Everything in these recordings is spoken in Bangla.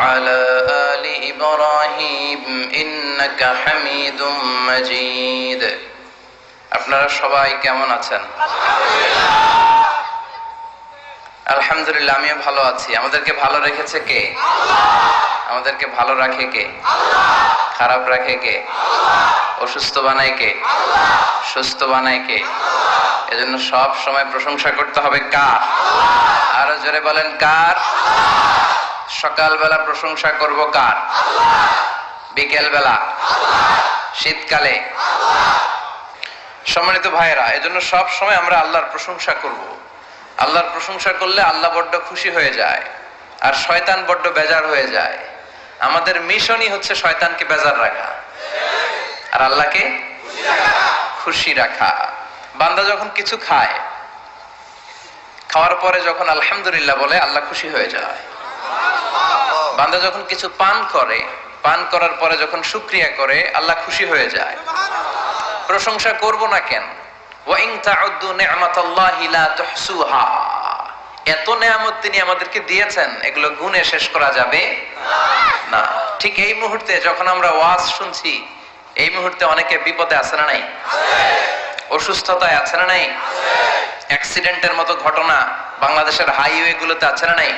وعلى آل إبراهيم إنك حميد مجيد আপনারা সবাই কেমন আছেন? আলহামদুলিল্লাহ, আমিও ভালো আছি। আমাদেরকে ভালো রেখেছে কে? আমাদেরকে ভালো রাখে কে? খারাপ রাখে কে? অসুস্থ বানায় কে? সুস্থ বানায় কে? এজন্য সব সময় প্রশংসা করতে হবে কার? আরো জোরে বলেন কার? সকালবেলা প্রশংসা করব কার? বিকেল বেলা? শীতকালে? সম্মানিত ভাইয়েরা, এজন্য সব সময় আমরা আল্লাহর প্রশংসা করব। আল্লাহর প্রশংসা করলে আল্লাহ বড্ড খুশি হয়ে যায়, আর শয়তান বড্ড বেজার হয়ে যায়। আমাদের মিশনই হচ্ছে শয়তানকে বেজার রাখা আর আল্লাহকে খুশি রাখা। বান্দা যখন কিছু খায়, খাওয়ার পরে যখন আলহামদুলিল্লাহ বলে, আল্লাহ খুশি হয়ে যায়। বান্দা যখন কিছু পান করে, পান করার পরে যখন শুকরিয়া করে, আল্লাহ খুশি হয়ে যায়। প্রশংসা করব না কেন? ওয়া ইন তাউদ্দু নি'মাতাল্লাহি লা তুহসুহা। এত নেয়ামত তিনি আমাদেরকে দিয়েছেন, এগুলো গুণে শেষ করা যাবে না। ঠিক এই মুহূর্তে যখন আমরা ওয়াজ শুনছি, এই মুহূর্তে অনেকে বিপদে আছে না নাই? অসুস্থতায় আছে না নাই? অ্যাক্সিডেন্টের মতো ঘটনা বাংলাদেশের হাইওয়ে গুলোতে আছে না নাই?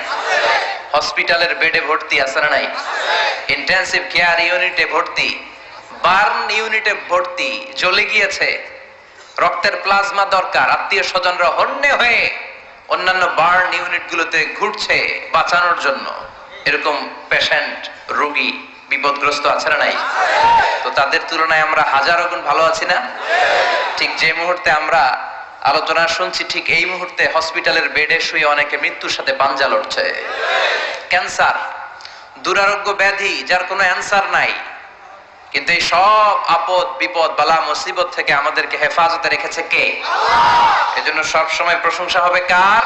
হসপিটালের বেডে ভর্তি আছে না নাই? ইন্টেনসিভ কেয়ার ইউনিটে ভর্তি, বার্ন ইউনিটে ভর্তি, জ্বলে গিয়েছে, রক্তের প্লাজমা দরকার, আত্মীয় স্বজনরা হন্যে হয়ে অন্যান্য বার্ন ইউনিট গুলোতে ঘুরছে বাঁচানোর জন্য। এরকম পেশেন্ট, রোগী বিপদগ্রস্ত আছে না নাই? তো তাদের তুলনায় আমরা হাজারো গুণ ভালো আছি না? ঠিক যে মুহূর্তে আমরা আলোচনা শুনছি, ঠিক এই মুহূর্তে হসপিটালের বেডে শুয়ে অনেকে মৃত্যুর সাথে পাঞ্জা লড়ছে। ক্যান্সার, দুরারোগ্য ব্যাধি যার কোনো অ্যান্সার নাই, কিন্তু এই সব আপদ বিপদ বালা মুসিবত থেকে আমাদেরকে হেফাজতে রেখেছে কে? এজন্য সব সময় প্রশংসা হবে কার?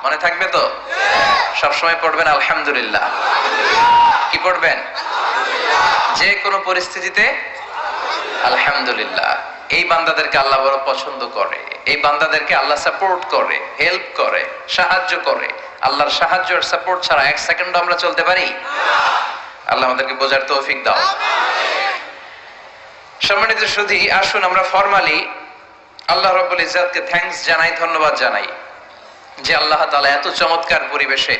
মনে থাকবে তো? সব সময় পড়বেন আলহামদুলিল্লাহ। কি পড়বেন? যে কোনো পরিস্থিতিতে আলহামদুলিল্লাহ। এই বান্দাদেরকে আল্লাহ বড় পছন্দ করে, এই বান্দাদেরকে আল্লাহ সাপোর্ট করে, হেল্প করে, সাহায্য করে। আল্লাহর সাহায্য আর সাপোর্ট ছাড়া এক সেকেন্ড আমরা চলতে পারি? আল্লাহ আমাদেরকে বোঝার তৌফিক দাও। সম্মানিত সুধী, আসুন আমরা ফরমালি আল্লাহ রাব্বুল ইজ্জাতকে থ্যাঙ্কস জানাই, ধন্যবাদ জানাই যে আল্লাহ তাআলা এত চমৎকার পরিবেশে,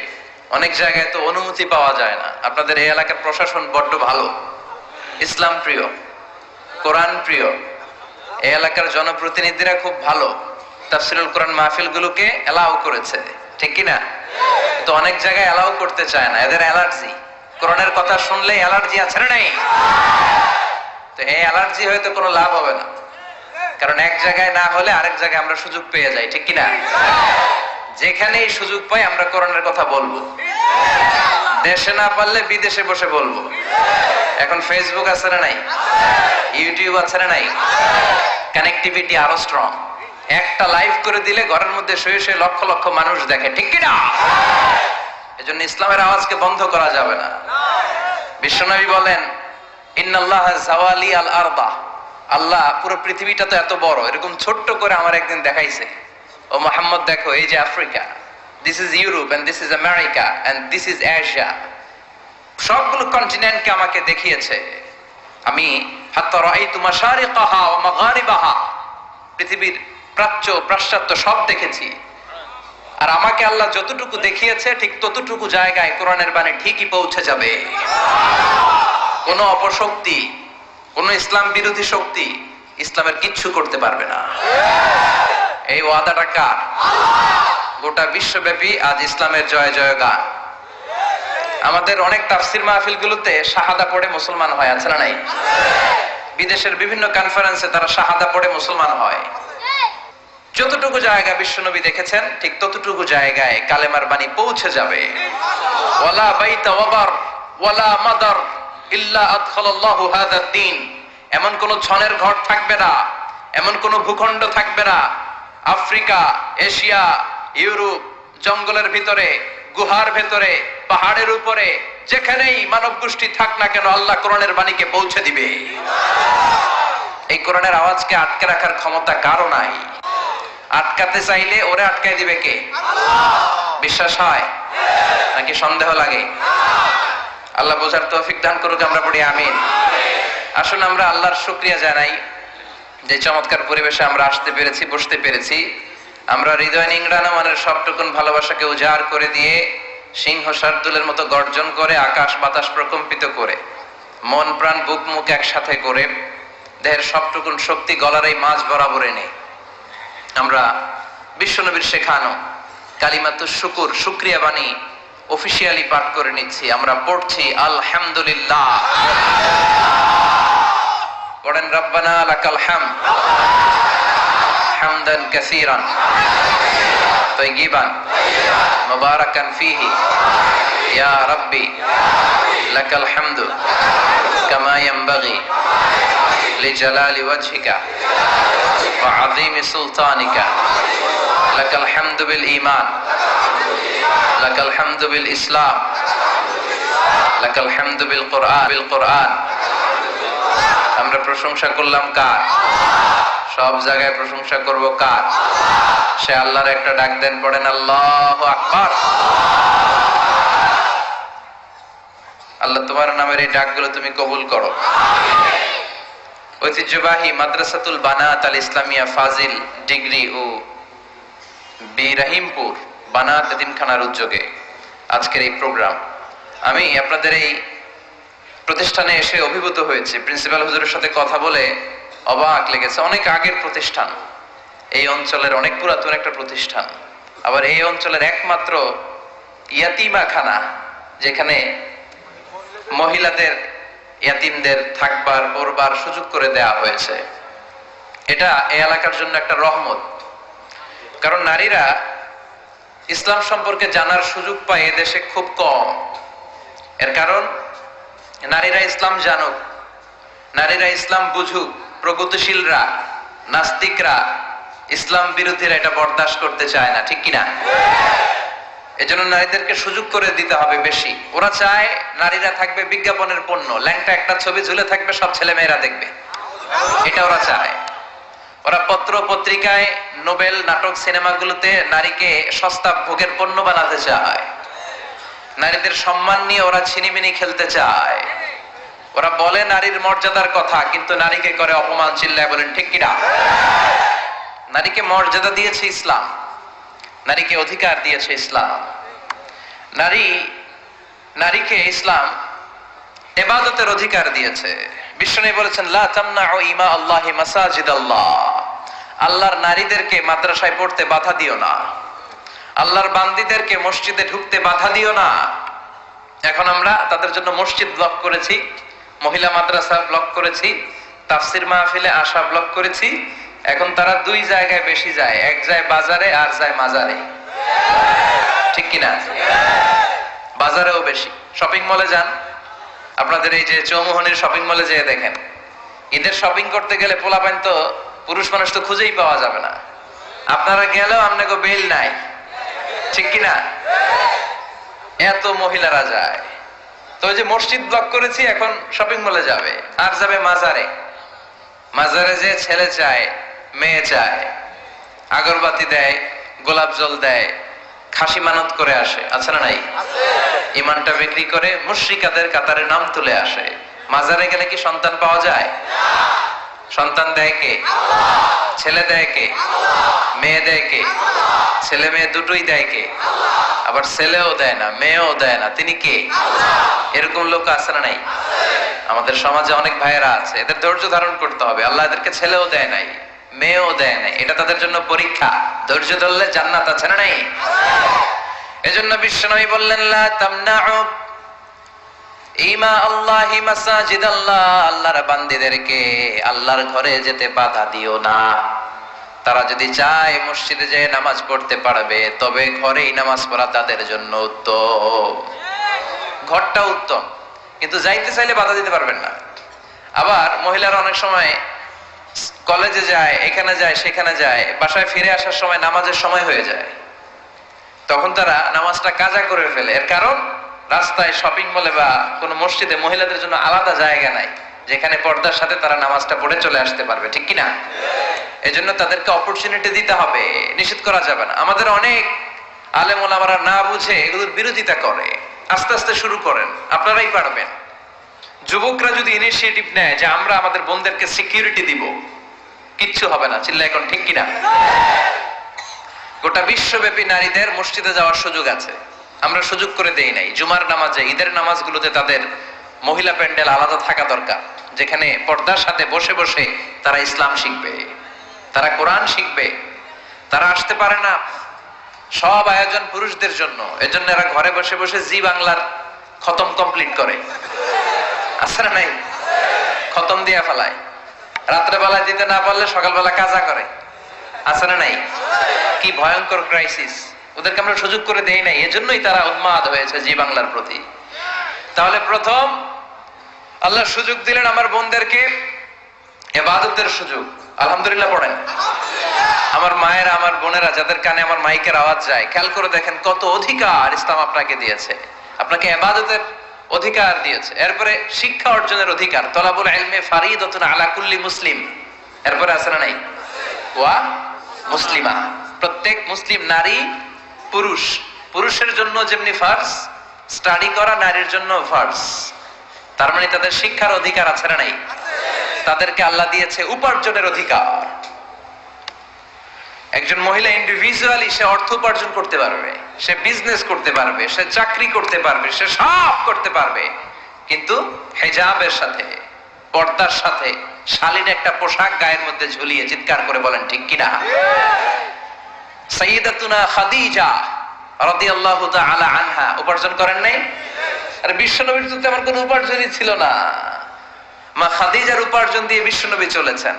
অনেক জায়গায় তো অনুমতি পাওয়া যায় না। আপনাদের এই এলাকার প্রশাসন বড্ড ভালো, ইসলাম প্রিয়, কোরআন প্রিয়। এই এলাকার জনপ্রতিনিধিরা খুব ভালো, তাফসীরুল কোরআন মাহফিলগুলোকে এলাও করেছে, ঠিক কি না? তো অনেক জায়গায় এলাও করতে চায় না, এদের অ্যালার্জি। কোরআনের কথা শুনলে অ্যালার্জি আছে না নাই? তো এই অ্যালার্জি হয়তো কোনো লাভ হবে না, কারণ এক জায়গায় না হলে আরেক জায়গায় আমরা সুযোগ পেয়ে যাই, ঠিক কি না? যেখানেই সুযোগ পাই আমরা কোরআনের কথা বলবো, দেশে না পারলে বিদেশে বসে বলবো। এখন ফেসবুক আছে না নাই? ইউটিউব আছে না নাই? কানেক্টিভিটি আরো স্ট্রং। একটা লাইভ করে দিলে ঘরের মধ্যে শুয়ে শুয়ে লক্ষ লক্ষ মানুষ দেখে, ঠিক কি না? এজন্য ইসলামের আওয়াজকে বন্ধ করা যাবে না। বিশ্বনবী বলেন, ইন্নাল্লাহ জাওয়ালি আল আরদা। আল্লাহ পুরো পৃথিবীটা তো এত বড়, এরকম ছোট্ট করে আমার একদিন দেখাইছে। ও মুহাম্মদ, দেখো, এই যে Africa, this is Europe, and this is America, and this is Asia. সবগুলো কন্টিনেন্টকে আমাকে দেখিয়েছে। আমি হাত্তা রাআইতু মাশারিকাহা ওয়া মাগারিবাহা, পৃথিবীর প্রাচ্য পাশ্চাত্য সব দেখেছি। আর আমাকে আল্লাহ যতটুকু দেখিয়েছে, ঠিক ততটুকু জায়গায় কোরআনের বাণী ঠিকই পৌঁছে যাবে। কোন অপশক্তি, কোন ইসলাম বিরোধী শক্তি ইসলামের কিচ্ছু করতে পারবে না। এই ওয়াদাটা কার? গোটা বিশ্বব্যাপী আজ ইসলামের জয় জয় গান। আমাদের অনেক তাফসীর মাহফিলগুলোতে শাহাদা পড়ে মুসলমান হয়, আছে না নাই? বিদেশের বিভিন্ন কনফারেন্সে তারা শাহাদা পড়ে মুসলমান হয়। যতটুকু জায়গা বিশ্বনবী দেখেছেন, ঠিক ততটুকু জায়গায় কালেমার বাণী পৌঁছে যাবে। ওয়ালা বাইতা ওয়াবার ওয়ালা মাদার ইল্লা আদখালাল্লাহু হাযাদ দ্বীন। এমন কোন ছনের ঘর থাকবে না, এমন কোন ভূখণ্ড থাকবে না, আফ্রিকা, এশিয়া, ইউরোপ, জঙ্গলের ভিতরে, গুহার ভেতরে, পাহাড়ের উপরে, যেখানেই মানব গোষ্ঠী থাক না কেন, আল্লাহ কোরআনের বাণীকে পৌঁছে দিবে। এই কোরআনের আওয়াজকে আটকে রাখার ক্ষমতা কারো নাই। আটকাতে চাইলে ওরে আটকায় দিবে কে? বিশ্বাস হয়? নাকি সন্দেহ লাগে? আল্লাহ বোঝার তৌফিক দান করুক, আমরা পড়ি আমিন। আসুন আমরা আল্লাহর শুকরিয়া জানাই যে চমৎকার পরিবেশে আমরা আসতে পেরেছি, বসতে পেরেছি। আমরা হৃদয় নিংড়ানো মানের সবটুকুন ভালোবাসাকে উজাড় করে দিয়ে সিংহ শার্দুলের মতো গর্জন করে, আকাশ বাতাস প্রকম্পিত করে, মন প্রাণ বুক মুখ একসাথে করে, দেহের সবটুকুন শক্তি গলার এই মাঝ বরাবর এনে আমরা বিশ্বনবীর শেখানো কালিমাতুশ শুকুর, শুকরিয়া বাণী অফিসিয়ালি পাঠ করে নিচ্ছি। আমরা পড়ছি আলহামদুলিল্লাহ। পড়েন রব্বানা লাকাল হামদ হামদান কাসীরান তাইয়িবান মুবারাকান ফীহি ইয়া রাব্বি লাকাল হামদু কামা ইয়ানবাগি লিজালালি ওয়াজহিকা ওয়া আযীমি সুলতানিকা লাকাল হামদু বিল ঈমান লাকাল হামদু বিল ইসলাম লাকাল হামদু বিল কুরআন। আমরা প্রশংসা করলাম কার? সব জায়গায় প্রশংসা করব কার? সে আল্লাহর একটা ডাক দেন, পড়েন আল্লাহু আকবার। আল্লাহ তোমার নামের এই ডাকগুলো তুমি কবুল করো। ঐতিহ্যবাহী মাদ্রাসাতুল বানাত আল ইসলামিয়া ফাজিল ডিগ্রি ও রহিমপুর বানাত এতিমখানার উদ্যোগে আজকের এই প্রোগ্রাম। আমি আপনাদের এই প্রতিষ্ঠানে এসে অভিভূত হয়েছে। প্রিন্সিপাল হুজুরের সাথে কথা বলে অবাক লেগেছে। অনেক আগের প্রতিষ্ঠান, এই অঞ্চলের অনেক পুরাতন একটা প্রতিষ্ঠান। আবার এই অঞ্চলের একমাত্র ইয়াতিমাখানা, যেখানে মহিলাদের ইয়াতিমদের থাকবার পড়বার সুযোগ করে দেয়া হয়েছে। এটা এই এলাকার জন্য একটা রহমত। কারণ নারীরা ইসলাম সম্পর্কে জানার সুযোগ পায় এদেশে খুব কম। এর কারণ নারীরা ইসলাম জানুক, নারীরা ইসলাম বুঝুক। প্রগতিশীলরা, নাস্তিকরা, ইসলাম বিরোধীরা এটা বরদাস্ত করতে চায় না, ঠিক কিনা? এজন্য নারীদেরকে সুযোগ করে দিতে হবে বেশি। ওরা চায় নারীরা থাকবে বিজ্ঞাপনের পণ্য, ল্যাংটা একটা ছবি ঝুলে থাকবে, সব ছেলে মেয়েরা দেখবে, এটা ওরা চায়। ওরা পত্র পত্রিকায়, নোবেল, নাটক, সিনেমাগুলোতে নারীকে সস্তা ভোগের পণ্য বানাতে চায়। নারীদের সম্মান নিয়ে ওরা ছিনিমিনি খেলতে চায়। ওরা বলে নারীর মর্যাদার কথা, কিন্তু নারীকে করে অপমান, চিল্লায় বলেন ঠিক কিনা? নারীকে মর্যাদা দিয়েছে ইসলাম, নারীকে অধিকার দিয়েছে ইসলাম। নারীকে ইসলাম ইবাদতের অধিকার দিয়েছে। বিশ্বনবী বলেছেন লা তামনাউ ইমা আল্লাহি মাসাজিদাল্লাহ, আল্লাহর নারীদেরকে মাদ্রাসায় পড়তে বাধা দিও না, আল্লাহর বান্দীদেরকে মসজিদে ঢুকতে বাধা দিও না। এখন আমরা তাদের জন্য মসজিদ ব্লক করেছি, মহিলা মাদ্রাসা ব্লক করেছি, তাফসির মাহফিলে আসা ব্লক করেছি। এখন তারা দুই জায়গায় বেশি যায়, এক যায় বাজারে আর যায় মাজারে, ঠিক কিনা? বাজারেও বেশি। শপিং মলে যান, আপনাদের এই যে চৌমুহনীর শপিং মলে যেয়ে দেখেন, ঈদের শপিং করতে গেলে পোলাপাইন তো পুরুষ মানুষ তো খুঁজেই পাওয়া যাবে না। আপনারা গেলেও আপনাকে বেল নাই, ঠিক কিনা? এত মহিলারা যায়। তো ওই যে মসজিদ ব্লক করেছি, এখন শপিং মলে যাবে আর যাবে মাজারে। মাজারে যে ছেলে চায়, মেয়ে চায়, আগরবাতি দেয়, গোলাপ জল দেয়, খাসি মানত করে আসে, আছে না নাই? ইমানটা বিক্রি করে মুশরিকাদের কাতারে নাম তুলে আসে। মাজারে গেলে কি সন্তান পাওয়া যায়? সন্তান দেয় কে? ছেলে দেয় কে? মেয়ে দেয় কে? ছেলে মেয়ে দুটোই দেয় কে? আবার ছেলেও দেয় না, মেয়েও দেয় না, তিনি কে? এরকম লোক আছে না নাই? আমাদের সমাজে অনেক ভাইয়েরা আছে, এদের ধৈর্য ধারণ করতে হবে। আল্লাহ এদেরকে ছেলেও দেয় নাই, মেয়েও দেয় নাই, এটা তাদের জন্য পরীক্ষা। ধৈর্য ধরলে জান্নাত আছে না নাই? এজন্য বিশ্বনবী বললেন লা তামনাউ ইমা আল্লাহি মাসাজিদাল্লাহ, আল্লাহর বান্দীদেরকে আল্লাহর ঘরে যেতে বাধা দিও না। তারা যদি চায় মসজিদে যেয়ে নামাজ পড়তে পারবে, তবে ঘরেই নামাজ পড়া তাদের জন্য উত্তম। ঘরটা উত্তম, কিন্তু যাইতে চাইলে বাধা দিতে পারবেন না। আবার মহিলারা অনেক সময় কলেজে যায়, এখানে যায়, সেখানে যায়, বাসায় ফিরে আসার সময় নামাজের সময় হয়ে যায়, তখন তারা নামাজটা কাজা করে ফেলে। এর কারণ রাস্তায়, শপিং মলে বা কোনো মসজিদে মহিলাদের জন্য আলাদা জায়গা নাই, যেখানে পর্দার সাথে তারা নামাজটা পড়ে চলে আসতে পারবে, ঠিক কিনা? এজন্য তাদেরকে অপরচুনিটি দিতে হবে, নিষেধ করা যাবে না। আমাদের অনেক আলেম ওলামারা না বুঝে এগুলোর বিরোধিতা করে। আস্তে আস্তে শুরু করেন, আপনারাই পারবেন। যুবকরা যদি ইনিশিয়েটিভ নেয় যে আমরা আমাদের বোনদেরকে সিকিউরিটি দিব, কিচ্ছু হবে না। চিল্লা এখন ঠিক কিনা? গোটা বিশ্বব্যাপী নারীদের মসজিদে যাওয়ার সুযোগ আছে, আমরা সুযোগ করে দেই নাই। জুমার নামাজে, ঈদের নামাজগুলোতে তাদের মহিলা প্যান্ডেল আলাদা থাকা দরকার, যেখানে পর্দার সাথে বসে বসে তারা ইসলাম শিখবে, তারা কোরআন শিখবে। তারা আসতে পারে না, সব আয়োজন পুরুষদের জন্য। এজন্য এরা ঘরে বসে বসে জি বাংলার খতম কমপ্লিট করে, আছে না নাই? খতম দিয়া ফেলায়, রাত্রেবেলা দিতে না পারলে সকালবেলা কাজা করে, আছে না নাই? কি ভয়ঙ্কর ক্রাইসিস! ওদেরকে আমরা সুযোগ করে দেই নাই, এজন্যই তারা উন্মাদ হয়েছে জি বাংলার প্রতি। তাহলে প্রথম আল্লাহ সুযোগ দিলেন আমার বোনদেরকে ইবাদতের সুযোগ। আলহামদুলিল্লাহ পড়েন। আমার মায়েরা, আমার বোনেরা, যাদের কানে আমার মাইকের আওয়াজ যায়, খেয়াল করে দেখেন কত অধিকার ইসলাম আপনাকে দিয়েছে। আপনাকে ইবাদতের অধিকার দিয়েছে, এরপরে শিক্ষা অর্জনের অধিকার। তলাবুল ইলমে ফারিদাতুন আলা কুল্লি মুসলিম, এরপরে আছে না নাই? ওয়া মুসলিমা, প্রত্যেক মুসলিম নারী পুরুষ, পুরুষের জন্য যেমনি ফার্জ, স্টাডি করা নারীর জন্য ফার্জ। তার মানে তাদের শিক্ষার অধিকার আছে না নাই? তাদেরকে আল্লাহ দিয়েছে উপার্জনের অধিকার। একজন মহিলা ইন্ডিভিজুয়ালি সে অর্থ উপার্জন করতে পারবে, সে বিজনেস করতে পারবে, সে চাকরি করতে পারবে, সে সব করতে পারবে, কিন্তু হিজাবের সাথে, পর্দার সাথে, শালীন একটা পোশাক গায়ের মধ্যে ঝুলিয়ে। চিৎকার করে বলেন ঠিক কিনা? সাইয়্যিদাতুনা খাদিজা রাদিয়াল্লাহু তাআলা আনহা উপার্জন করেন নাই? আর বিশ্বনবীর তো তেমন কোনো উপার্জনই ছিল না। মা খাদিজার উপার্জন দিয়ে বিশ্বনবী চলেছেন।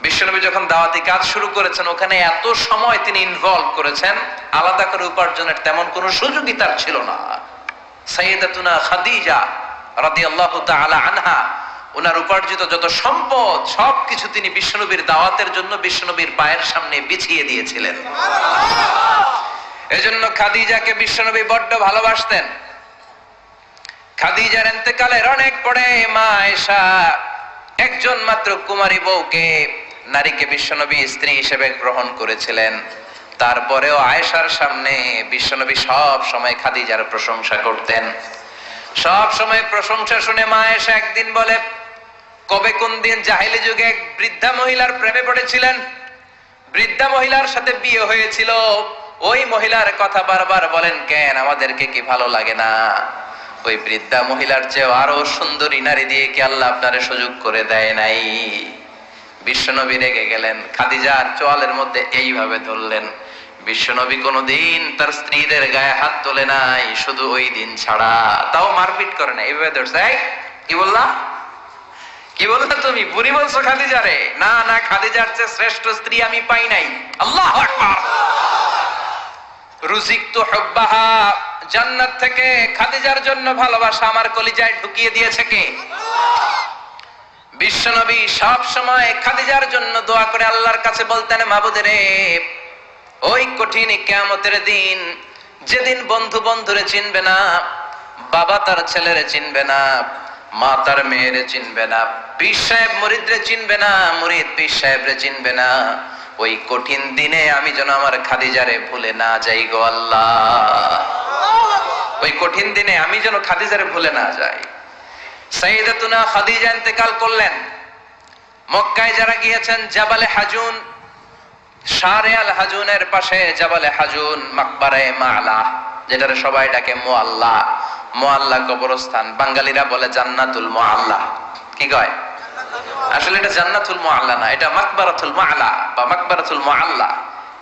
বিশ্বনবী যখন দাওয়াতি কাজ শুরু করেছেন, ওখানে এত সময় তিনি ইনভলভ করেছেন, আলাদা করে উপার্জনের তেমন কোনো সুযোগই তার ছিল না। সাইয়্যিদাতুনা খাদিজা রাদিয়াল্লাহু তাআলা আনহা, ওনার উপার্জিত যত সম্পদ সবকিছু তিনি বিশ্বনবীর দাওয়াতের জন্য বিশ্বনবীর পায়ের সামনে বিছিয়ে দিয়েছিলেন। এজন্য খাদিজাকে বিশ্বনবী বড্ড ভালোবাসতেন। খাদিজার ইন্তেকালের অনেক পরে মা আয়েশা একজন মাত্র কুমারী বউকে, নারীকে বিশ্বনবী স্ত্রী হিসেবে গ্রহণ করেছিলেন। তারপরেও আয়েশার সামনে বিশ্বনবী সব সময় খাদিজার প্রশংসা করতেন। সব সময় প্রশংসা শুনে মা আয়েশা একদিন বলে, কবে কোন দিন জাহেলি যুগে এক বৃদ্ধা মহিলার প্রেমে পড়েছিলেন, বৃদ্ধা মহিলার সাথে বিয়ে হয়েছিল, ওই মহিলার কথা বারবার বলেন কেন? আমাদেরকে কি ভালো লাগে না? ওই বৃদ্ধা মহিলার চেয়ে আরো সুন্দরী নারী দিয়ে কি আল্লাহ আপনারে সুযোগ করে দেয় নাই? বিশ্বনবী রেগে গেলেন, খাদিজার চোয়ালের মধ্যে এইভাবে ধরলেন। বিশ্বনবী কোনদিন তার স্ত্রীদের গায়ে হাত তোলে নাই, শুধু ওই দিন ছাড়া। তাও মারপিট করে না, এইভাবে ধরছে। কি বললা? কি বললা তুমি? বুড়ি বলছো খাদিজারে? না না, খাদিজার চেয়ে শ্রেষ্ঠ স্ত্রী আমি পাই নাই। আল্লাহু আকবার। রুজিকতু হুব্বাহা, জান্নাত থেকে খাদিজার জন্য ভালোবাসা আমার কলিজায় ঢুকিয়ে দিয়েছে কে? বিশ্বনবী সব সময় খাদিজার জন্য দোয়া করে আল্লাহর কাছে বলতেন, মাবুদ রে, ওই কঠিন কিয়ামতের দিন, যেদিন বন্ধু বন্ধুরে চিনবে না, বাবা তার ছেলেরে চিনবে না, মা তার মেয়েরে চিনবে না, পীর সাহেব মুরিদরে চিনবে না, মুরিদ পীর সাহেবরে চিনবে না, ওই কঠিন দিনে আমি যেন আমার খাদিজারে ভুলে না যাই গো আল্লাহ। ওই কঠিন দিনে আমি যেন খাদিজারে ভুলে না যাই। সাইয়্যিদাতুনা খাদিজা ইন্তেকাল করলেন। মক্কায় যারা গিয়েছেন, জাবালে হাজুন, শারে আল হাজুনের পাশে জাবালে হাজুন, মাকবারায়ে মাআলা, যেটারে সবাই ডাকে মুআল্লা, মুআল্লা কবরস্থান, বাঙালিরা বলে জান্নাতুল মুআল্লা। কি কয়? আসলে এটা জান্নাতুল মুআল্লা না, এটা মাকবারাতুল মাআলা বা মাকবারাতুল মুআল্লা।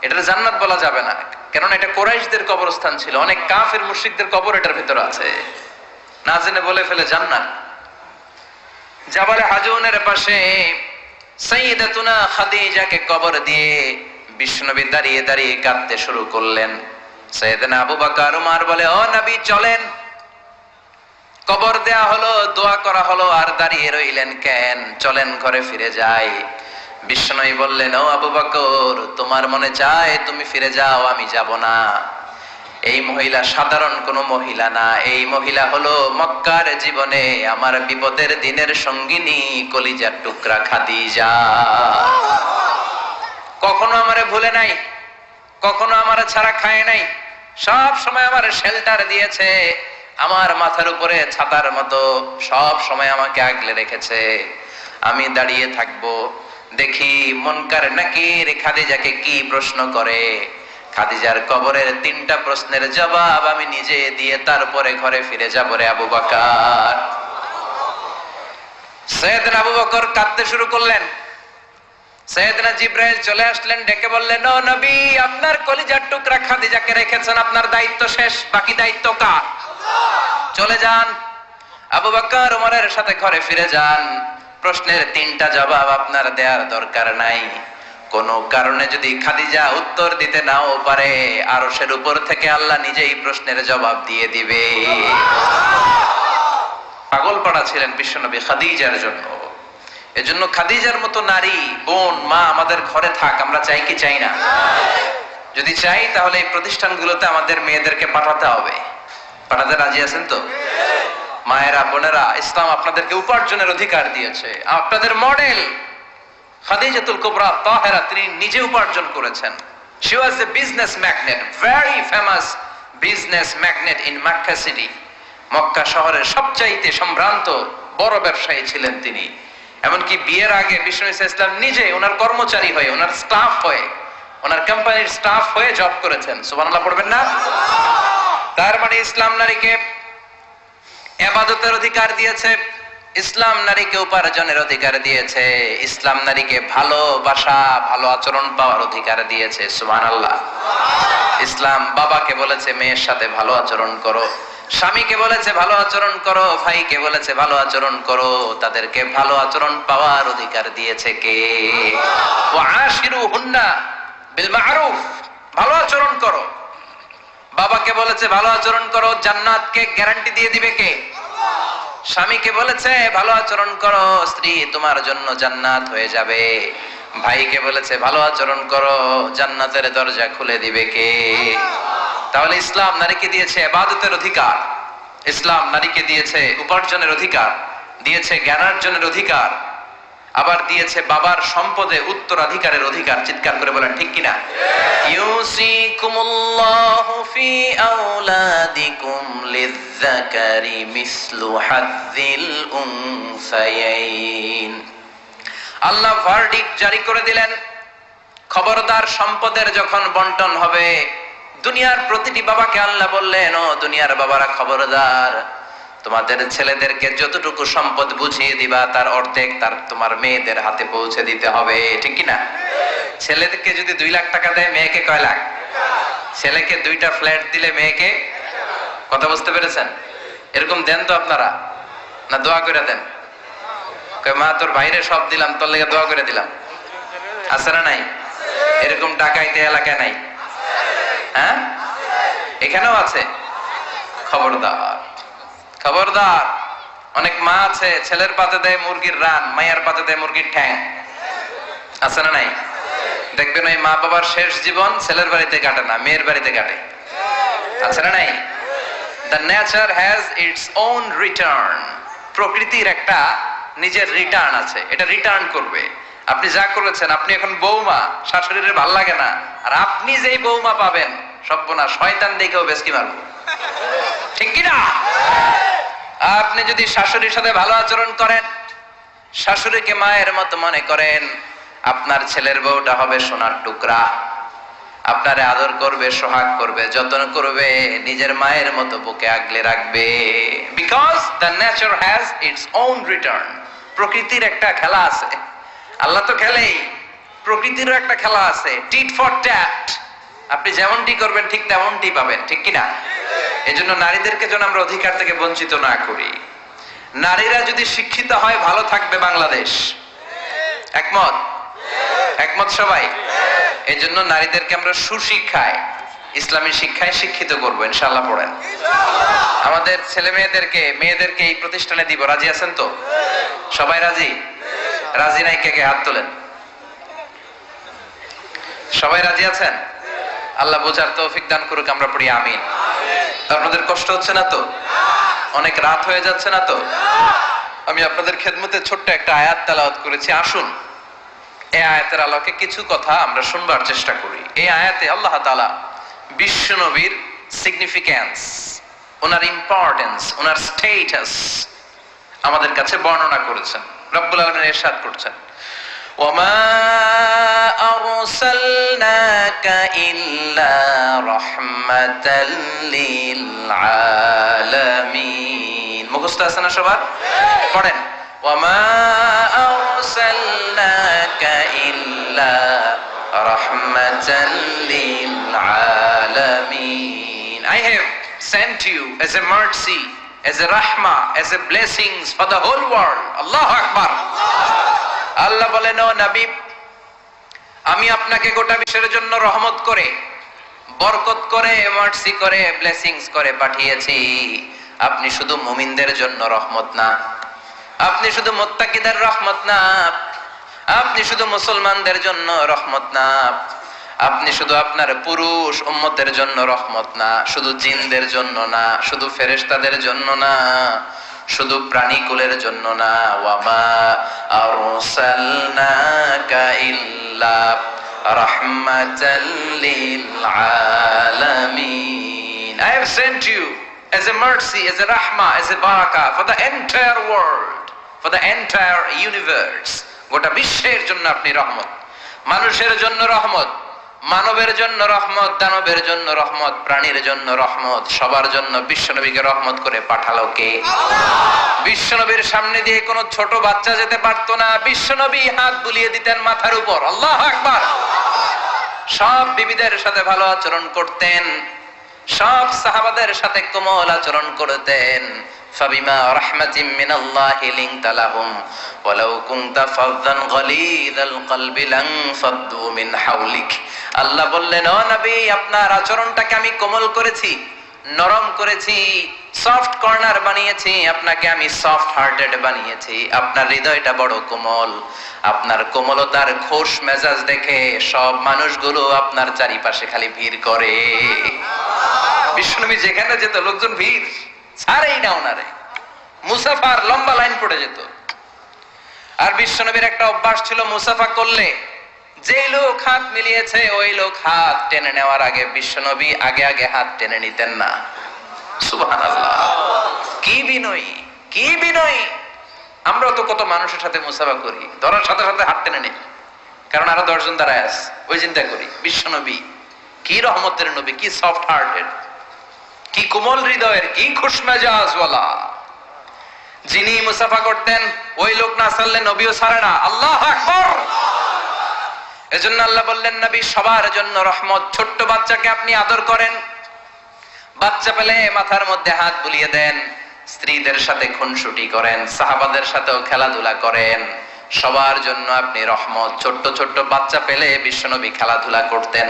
এটা জান্নাত বলা যাবে না, কারণ এটা কুরাইশদের কবরস্থান ছিল। অনেক কাফের মুশরিকদের কবর এটার ভিতরে আছে, না জেনে বলে ফেলে জান্নাত। জাবালে হাজুনের পাশে সাইয়্যিদাতুনা খাদিজাকে কবর দিয়ে বিশ্বনবী দাঁড়িয়ে দাঁড়িয়ে কাঁদতে শুরু করলেন। সাইয়েদনা আবু বকর উমর বলে, ও নবী চলেন। কবর দেয়া হলো, দোয়া করা হলো, আর দাঁড়িয়ে রইলেন কেন? চলেন ঘরে ফিরে যাই। বিশ্বনবী বললেন, ও আবু বকর, তোমার মনে চায় তুমি ফিরে যাও, আমি যাব না। এই মহিলা সাধারণ কোন মহিলা না, এই মহিলা হলো মক্কার জীবনে আমার বিপদের দিনের সঙ্গিনী, কলিজার টুকরা খাদিজা। কখনো আমারে ভুলে নাই, কখনো আমারে ছাড়া খায় নাই, সব সময় আমার শেল্টার দিয়েছে, আমার মাথার উপরে ছাতার মতো সব সময় আমাকে আগলে রেখেছে। আমি দাঁড়িয়ে থাকবো, দেখি মুনকার নাকির খাদিজাকে কি প্রশ্ন করে। খাদিজার কবরের 3টা প্রশ্নের জবাব আমি নিজে দিয়ে তারপরে ঘরে ফিরে যাব রে আবু বকর। সাইয়েদনা আবু বকর কাঁদতে শুরু করলেন। সাইয়েদনা জিবরাইল চলে আসলেন, ডেকে বললেন, ও নবী, আপনার কলিজার টুকরা খাদিজাকে রেখেছেন, আপনার দায়িত্ব শেষ, বাকি দায়িত্ব কার? চলে যান, আবু বকর ওমরের সাথে ঘরে ফিরে যান। প্রশ্নের 3টা জবাব আপনার দেওয়ার দরকার নাই। কোন কারণে যদি খাদিজা উত্তর দিতে নাও পারে, আরশের উপর থেকে আল্লাহ নিজেই প্রশ্নের জবাব দিয়ে দিবে। পাগল পাড়া ছিলেন বিশ্বনবী খাদিজার জন্য। এজন্য খাদিজার মতো নারী, বোন, মা আমাদের ঘরে থাক, আমরা চাই কি চাই না? যদি চাই তাহলে এই প্রতিষ্ঠানগুলোতে আমাদের মেয়েদেরকে পাঠাতে হবে। পাঠাতে রাজি আছেন তো? মায়েরা, বোনেরা, ইসলাম আপনাদেরকে উপার্জনের অধিকার দিয়েছে। আপনাদের মডেল খাদিজাতুল কুবরা তাহেরা, তিনি নিজে উপার্জন করেছেন। she was a business magnate, very famous business magnate in Makkah city. Mecca শহরের সবচাইতে সম্ভ্রান্ত বড় ব্যবসায়ী ছিলেন তিনি। এমনকি বিয়ের আগে বিষ্ণু ইসলাম নিজে ওনার কর্মচারী হয়ে, ওনার স্টাফ হয়ে, ওনার কোম্পানির স্টাফ হয়ে জব করেছেন। সুবহানাল্লাহ পড়বেন না? তার মানে ইসলাম নারীকে ইবাদতের অধিকার দিয়েছে, ইসলাম নারীকে উপার্জনের অধিকার দিয়েছে, ইসলাম নারীকে ভালোবাসা, ভালো আচরণ পাওয়ার অধিকার দিয়েছে। সুবহানাল্লাহ। ইসলাম বাবাকে বলেছে মেয়ের সাথে ভালো আচরণ করো, স্বামীকে বলেছে ভালো আচরণ করো, ভাইকে বলেছে ভালো আচরণ করো। তাদেরকে ভালো আচরণ পাওয়ার অধিকার দিয়েছে কে? ওয়াশিরুহুন্না বিল মা'রুফ, ভালো আচরণ করো। বাবাকে বলেছে ভালো আচরণ করো, জান্নাতকে গ্যারান্টি দিয়ে দিবে কে? স্বামীকে বলেছে ভালো আচরণ করো, স্ত্রী তোমার জন্য জান্নাত হয়ে যাবে। ভাইকে বলেছে ভালো আচরণ করো, জান্নাতের দরজা খুলে দিবে কে? তাহলে ইসলাম নারীকে দিয়েছে ইবাদতের অধিকার, ইসলাম নারীকে দিয়েছে উপার্জনের অধিকার, দিয়েছে জ্ঞানার্জনের অধিকার, আবার দিয়েছে বাবার সম্পদে উত্তরাধিকারের অধিকার। চিৎকার করে বলেন ঠিক কিনা? ইউসিকুমুল্লাহু ফি আওলাদিকুম লিযযাকারি মিসলু হাযযিল উনসায়াইন। আল্লাহ ভার্ডিক্ট জারি করে দিলেন, খবরদার সম্পদের যখন বন্টন হবে, দুনিয়ার প্রতিটি বাবাকে আল্লাহ বললেন, ও দুনিয়ার বাবারা খবরদার, তোমাদের ছেলেদেরকে যতটুকু সম্পদ বুঝিয়ে দিবা তার অর্ধেক তোমার মেয়েদের হাতে পৌঁছে দিতে হবে। ঠিক কিনা? ছেলেদেরকে যদি 2 লাখ টাকা দেয়, মেয়েকে কয় লাখ? ছেলেকে 2টা ফ্ল্যাট দিলে মেয়েকে, কথা বুঝতে পেরেছেন? এরকম দেন তো আপনারা? না দোয়া করে দেন? কয় মা তোর বাইরে সব দিলাম, তোর লেগে দোয়া করে দিলাম। আছে না নাই? এরকম ডাকাইতে এলাকায় নাই? হ্যাঁ, এখানেও আছে। খবরদার, খবরদার। অনেক মা আছে ছেলের পাতে দেয় মুরগির রান, মায়ের পাতে দেয় মুরগির ঠ্যাং। আছে না নাই? দেখবেন ওই মা বাবার শেষ জীবন ছেলের বাড়িতে কাটে না, মেয়ের বাড়িতে কাটে। আছে না নাই? The nature has its own return. প্রকৃতির একটা নিজের রিটার্ন আছে, এটা রিটার্ন করবে। আপনি যা করেছেন, আপনি এখন বৌমা, শাশুড়ির ভাল লাগে না, আর আপনি যেই বৌমা পাবেন, সর্বনাশ, শয়তান দেখেও বেশকি মারবো। ঠিক কিনা? আপনি যদি শাশুড়ির সাথে ভালো আচরণ করেন, শাশুড়িকে মায়ের মতো মনে করেন, আপনার ছেলের বউটা হবে সোনার টুকরা, আপনারে আদর করবে, সোহাগ করবে, যত্ন করবে, নিজের মায়ের মতো বুকে আগলে রাখবে। Because the nature has its own return. প্রকৃতির একটা খেলা আছে, আল্লাহ তো খেলেই, প্রকৃতিরও একটা খেলা আছে, টিট ফর ট্যাট। আপনি যেমনটি করবেন ঠিক তেমনটি পাবেন। ঠিক কিনা? এই জন্য নারীদেরকে যেন আমরা অধিকার থেকে বঞ্চিত না করি। নারীরা যদি শিক্ষিত হয়, ভালো থাকবে বাংলাদেশ। একমত? একমত সবাই? এই জন্য নারীদেরকে আমরা সুশিক্ষায়, ইসলামী শিক্ষায় শিক্ষিত করবো ইনশাআল্লাহ। পড়েন, আমাদের ছেলে মেয়েদেরকে এই প্রতিষ্ঠানে দিব। রাজি আছেন তো? সবাই রাজি? রাজি নাই কে কে হাত তোলেন। সবাই রাজি আছেন? আল্লাহ বোঝার তৌফিক দান করুক, আমরা পড়ি আমিন। আপনাদের কষ্ট হচ্ছে না তো? অনেক রাত হয়ে যাচ্ছে না তো? আমি আপনাদের খেদমতে ছোট্ট একটা আয়াত তেলাওয়াত করেছি। আসুন এই আয়াতের আলোকে কিছু কথা আমরা শুনবার চেষ্টা করি। এই আয়াতে আল্লাহ তাআলা বিশ্ব নবীর সিগনিফিক্যান্স, ওনার ইম্পর্টেন্স, ওনার স্টেটাস আমাদের কাছে বর্ণনা করেছেন। রব্বুল আলামিন ইরশাদ করছেন, ওয়ামা আরসালনাকা ইল্লা রাহমাতাল লিল আলামিন। মুখস্থ আছে না সবার? পড়েন, ওয়ামা আরসালনাকা ইল্লা রাহমাতাল লিল আলামিন। I have sent you as a mercy, as a rahmah, as a blessings for the whole world. Allahu Akbar. আল্লাহ বলেন, ও নবী, আমি আপনাকে গোটা বিশ্বের জন্য রহমত করে, বরকত করে, মার্সি করে, ব্লেসিংস করে পাঠিয়েছি। আপনি শুধু মুমিনদের জন্য রহমত না, আপনি শুধু মুত্তাকিদের রহমত না, আপনি শুধু মুসলমানদের জন্য রহমত না, আপনি শুধু আপনার পুরুষ উম্মতের জন্য রহমত না, শুধু জিনদের জন্য না, শুধু ফেরেশতাদের জন্য না, শুধু প্রাণীকুলের জন্য না। ওয়ামা আরসালনাকা ইল্লা রাহমাতাল লিল আলামিন। I have sent you as a mercy, as a rahmah, as a barakah for the entire world, for the entire universe. গোটা বিশ্বের জন্য আপনি রহমত, মানুষের জন্য রহমত, মানবের জন্য রহমত, দানবের জন্য রহমত, প্রাণীর জন্য রহমত, সবার জন্য বিশ্বনবীকে রহমত করে পাঠালো কে? বিশ্বনবীর সামনে দিয়ে কোনো ছোট বাচ্চা যেতে পারতো না, বিশ্বনবী হাত বুলিয়ে দিতেন মাথার উপর। আল্লাহু আকবার। সব বিবিদের সাথে ভালো আচরণ করতেন, সব সাহাবাদের সাথে কোমল আচরণ করতেন। ফাবিমা রাহমাতিম মিনাল্লাহি লিনতা লাহুম ওয়ালাউ কুনতা ফাযযান গালিযাল কলবি লানফাদ্দু মিন হাওলিক। আল্লাহ বললেন, ও নবী, আপনার আচরণটাকে আমি কোমল করেছি, নরম করেছি, সফট কর্নার বানিয়েছি, আপনাকে আমি সফট হার্টেড বানিয়েছি। আপনার হৃদয়টা বড় কোমল, আপনার কোমলতার খোশ মেজাজ দেখে সব মানুষগুলো আপনার চারিপাশে খালি ভিড় করে। বিশ্বনবী যেখানে যেত লোকজন ভিড় ছাড়েই না ওনারে, মুসাফার লম্বা লাইন পড়ে যেত। আর বিশ্বনবীর একটা অভ্যাস ছিল, মুসাফা করলে যেই লোক হাত মিলিয়েছে ওই লোক হাত টেনে নেওয়ার আগে বিশ্বনবী আগে আগে হাত টেনে নিতেন না। সুবহানাল্লাহ, কি বিনয়ী, কি বিনয়ী! আমরা তো কত মানুষের সাথে মুসাফা করি, ধরার সাথে সাথে হাত টেনে নেই, কারণ আরো 10 জন দাঁড়ায় আছে, ওই চিন্তা করি। বিশ্বনবী কি রহমতের নবী, কি সফট হার্টেড, কি কোমল হৃদয়ের, কি খুশমেজাজ ওয়ালা। যিনি মুসাফা করতেন ওই লোক না ছাড়লে নবীও ছাড়ে না। আল্লাহু আকবার। এজন্য আল্লাহ বললেন, নবী সবার জন্য রহমত। ছোট্ট বাচ্চাকে আপনি আদর করেন, বাচ্চা পেলে মাথার মধ্যে হাত বুলিয়ে দেন, স্ত্রীদের সাথে খুনসুটি করেন, সাহাবাদের সাথেও খেলাধুলা করেন, সবার জন্য আপনি রহমত। ছোট্ট ছোট্ট বাচ্চা পেলে বিশ্বনবী খেলাধুলা করতেন।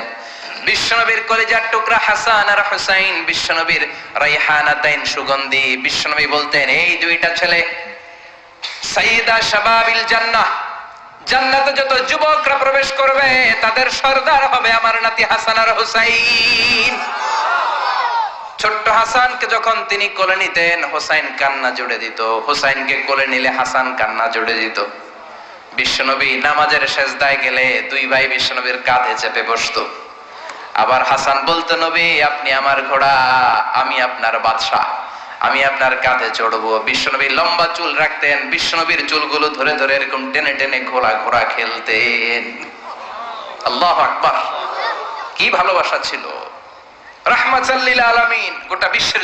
বিশ্বনবীর কলিজার টুকরা হাসান আর হুসাইন, বিশ্বনবীর রাইহানাতাইন সুগন্ধি। বিশ্বনবী বলতেন, এই দুইটা ছেলে সাইয়্যিদা শাবাবিল জান্নাহ, জান্নাতে যত যুবকরা প্রবেশ করবে তাদের সরদার হবে আমার নাতি হাসান আর হুসাইন। ছোট্ট হাসানকে যখন তিনি কোলে নিতেন হুসাইন কান্না জুড়ে দিত, হুসাইনকে কোলে নিলে হাসান কান্না জুড়ে দিত। বিশ্বনবী নামাজের সেজদায় গেলে দুই ভাই বিশ্বনবীর কাঁধে চেপে বসতো। আবার হাসান বলতো, নবী আপনি আমার ঘোড়া, আমি আপনার বাদশা, আমি আপনার কাঁধে চড়বো। বিশ্বনবী লম্বা চুল রাখতেন, বিশ্বনবীর চুলগুলো ধরে ধরে এরকম টেনে টেনে ঘোড়া ঘোড়া খেলতেন। আল্লাহু আকবার, কি ভালোবাসা ছিল। রাহমাতাল লিল আলামিন, গোটা বিশ্বের